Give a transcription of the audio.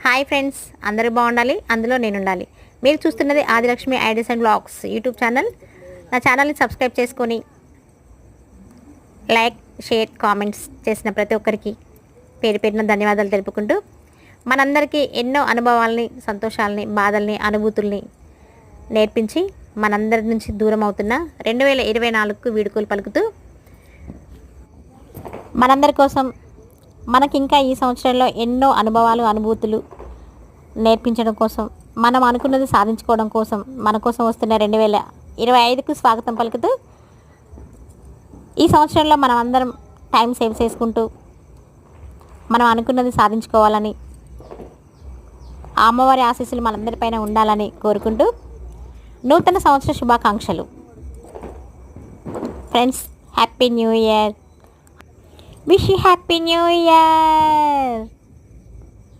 Hi friends, అందరూ బాగుండాలి, అందులో నేను ఉండాలి. మీరు చూస్తున్నది Adilakshmi ideas and blogs YouTube channel. నా ఛానల్ని సబ్స్క్రైబ్ చేసుకొని లైక్, షేర్, కామెంట్స్ చేసిన ప్రతి ఒక్కరికి పేరు పేరున ధన్యవాదాలు తెలుపుకుంటూ, మనందరికీ ఎన్నో అనుభవాల్ని, సంతోషాలని, బాధల్ని, అనుభూతుల్ని నేర్పించి మనందరి నుంచి దూరం అవుతున్న 2024కు వీడుకోలు పలుకుతూ, మనందరి కోసం మనకి ఇంకా ఈ సంవత్సరంలో ఎన్నో అనుభవాలు, అనుభూతులు నేర్పించడం కోసం, మనం అనుకున్నది సాధించుకోవడం కోసం, మన కోసం వస్తున్న 2025కు స్వాగతం పలుకుతూ, ఈ సంవత్సరంలో మనం అందరం టైం సేవ్ చేసుకుంటూ మనం అనుకున్నది సాధించుకోవాలని, ఆ అమ్మవారి ఆశీస్సులు మనందరిపైన ఉండాలని కోరుకుంటూ నూతన సంవత్సర శుభాకాంక్షలు. Friends, happy new year. Wish you happy new year.